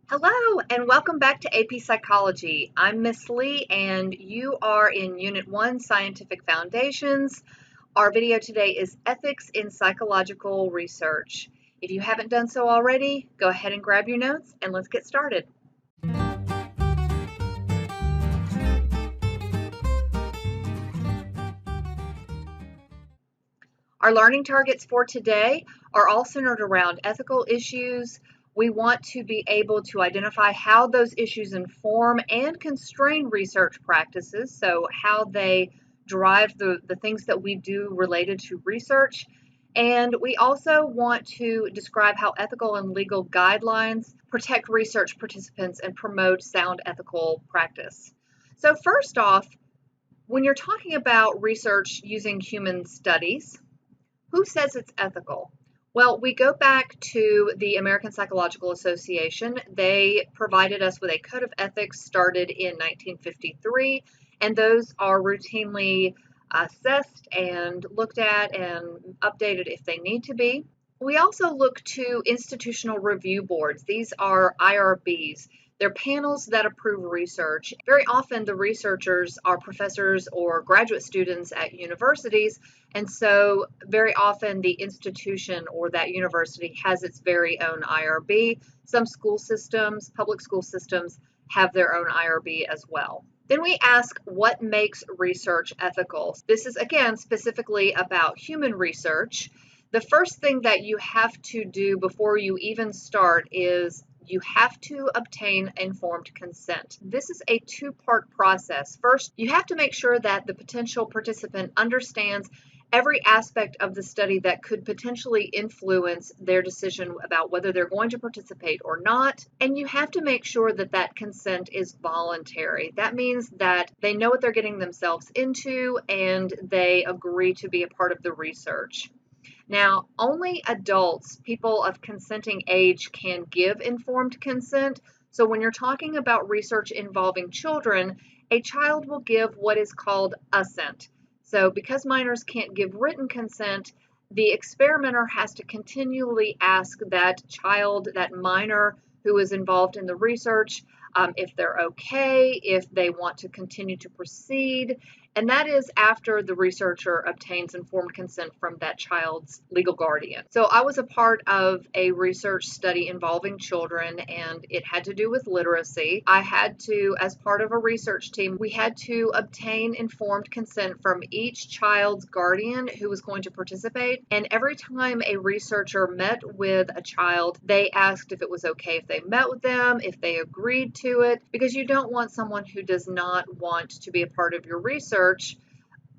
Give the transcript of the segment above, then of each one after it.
Hello and welcome back to AP Psychology. I'm Miss Lee and you are in Unit 1, Scientific Foundations. Our video today is Ethics in Psychological Research. If you haven't done so already, go ahead and grab your notes and let's get started. Our learning targets for today are all centered around ethical issues. We want to be able to identify how those issues inform and constrain research practices, so how they drive the things that we do related to research. And we also want to describe how ethical and legal guidelines protect research participants and promote sound ethical practice. So first off, when you're talking about research using human studies, who says it's ethical? Well, we go back to the American Psychological Association. They provided us with a code of ethics started in 1953, and those are routinely assessed and looked at and updated if they need to be. We also look to institutional review boards. These are IRBs. They're panels that approve research. Very often the researchers are professors or graduate students at universities, and so very often the institution or that university has its very own IRB. Some school systems, public school systems, have their own IRB as well. Then we ask, what makes research ethical? This is again specifically about human research. The first thing that you have to do before you even start is you have to obtain informed consent. This is a two-part process. First, you have to make sure that the potential participant understands every aspect of the study that could potentially influence their decision about whether they're going to participate or not. And you have to make sure that that consent is voluntary. That means that they know what they're getting themselves into and they agree to be a part of the research. Now, only adults, people of consenting age, can give informed consent. So when you're talking about research involving children, a child will give what is called assent. So because minors can't give written consent, the experimenter has to continually ask that child, that minor who is involved in the research, if they're okay, if they want to continue to proceed, and that is after the researcher obtains informed consent from that child's legal guardian. So I was a part of a research study involving children, and it had to do with literacy. I had to, as part of a research team, we had to obtain informed consent from each child's guardian who was going to participate. And every time a researcher met with a child, they asked if it was okay if they met with them, if they agreed to it, because you don't want someone who does not want to be a part of your research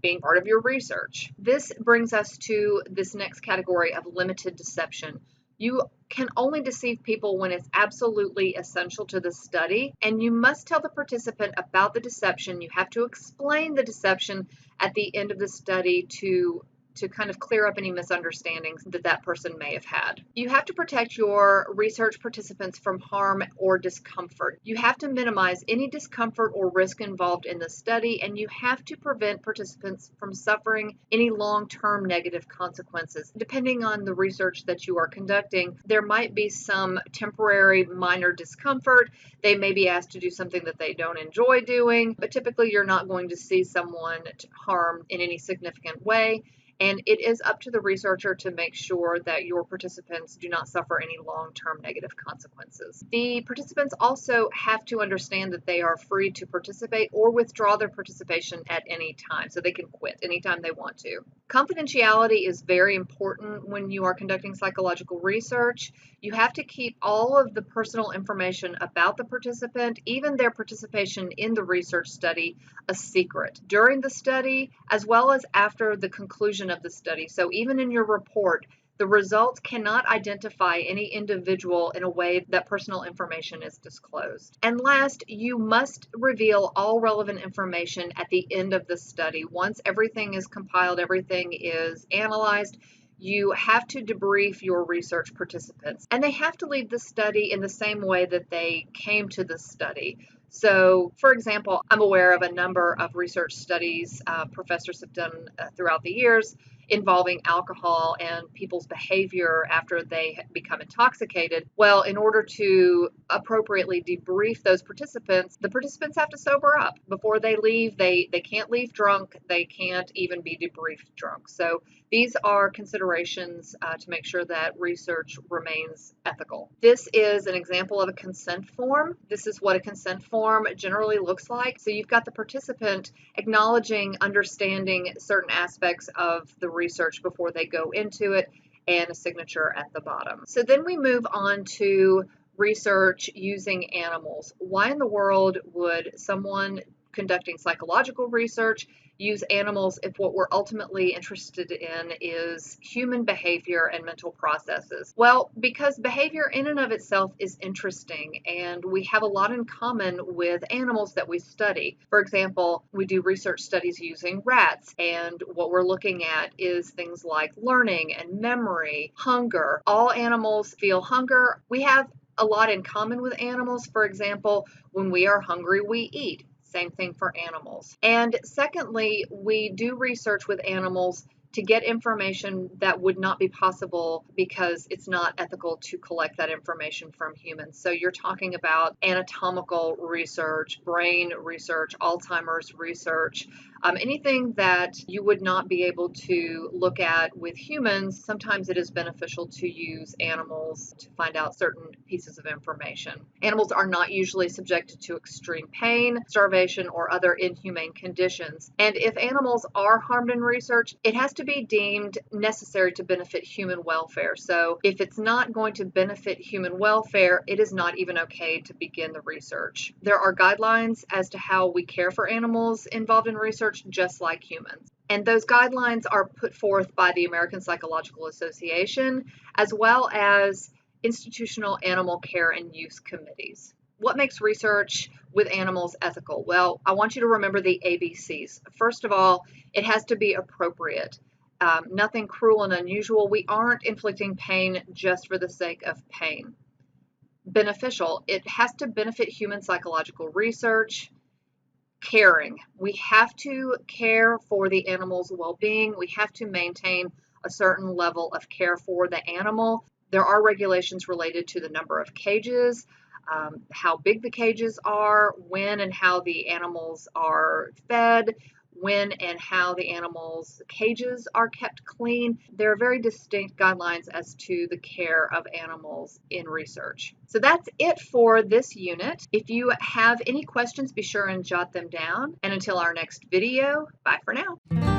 being part of your research. This brings us to this next category of limited deception. You can only deceive people when it's absolutely essential to the study, and you must tell the participant about the deception. You have to explain the deception at the end of the study to kind of clear up any misunderstandings that that person may have had. You have to protect your research participants from harm or discomfort. You have to minimize any discomfort or risk involved in the study, and you have to prevent participants from suffering any long-term negative consequences. Depending on the research that you are conducting, there might be some temporary minor discomfort. They may be asked to do something that they don't enjoy doing, but typically you're not going to see someone harmed in any significant way. And it is up to the researcher to make sure that your participants do not suffer any long-term negative consequences. The participants also have to understand that they are free to participate or withdraw their participation at any time, so they can quit anytime they want to. Confidentiality is very important when you are conducting psychological research. You have to keep all of the personal information about the participant, even their participation in the research study, a secret during the study as well as after the conclusion of the study. So even in your report, the results cannot identify any individual in a way that personal information is disclosed. And last, you must reveal all relevant information at the end of the study. Once everything is compiled, everything is analyzed, you have to debrief your research participants, and they have to leave the study in the same way that they came to the study. So, for example, I'm aware of a number of research studies professors have done throughout the years, involving alcohol and people's behavior after they become intoxicated. Well, in order to appropriately debrief those participants, the participants have to sober up before they leave. They can't leave drunk. They can't even be debriefed drunk. So these are considerations to make sure that research remains ethical. This is an example of a consent form. This is what a consent form generally looks like. So you've got the participant acknowledging, understanding certain aspects of the research before they go into it, and a signature at the bottom. So then we move on to research using animals. Why in the world would someone conducting psychological research use animals if what we're ultimately interested in is human behavior and mental processes? Well, because behavior in and of itself is interesting, and we have a lot in common with animals that we study. For example, we do research studies using rats, and what we're looking at is things like learning and memory, hunger. All animals feel hunger. We have a lot in common with animals. For example, when we are hungry, we eat. Same thing for animals. And secondly, we do research with animals to get information that would not be possible because it's not ethical to collect that information from humans. So you're talking about anatomical research, brain research, Alzheimer's research, anything that you would not be able to look at with humans. Sometimes it is beneficial to use animals to find out certain pieces of information. Animals are not usually subjected to extreme pain, starvation, or other inhumane conditions. And if animals are harmed in research, it has to be deemed necessary to benefit human welfare. So if it's not going to benefit human welfare, it is not even okay to begin the research. There are guidelines as to how we care for animals involved in research, just like humans. And those guidelines are put forth by the American Psychological Association, as well as institutional animal care and use committees. What makes research with animals ethical? Well, I want you to remember the ABCs. First of all, it has to be appropriate. Nothing cruel and unusual. We aren't inflicting pain just for the sake of pain. Beneficial. It has to benefit human psychological research. Caring. We have to care for the animal's well-being. We have to maintain a certain level of care for the animal. There are regulations related to the number of cages, how big the cages are, when and how the animals are fed, when and how the animals' cages are kept clean. There are very distinct guidelines as to the care of animals in research. So that's it for this unit. If you have any questions, be sure and jot them down. And until our next video, bye for now.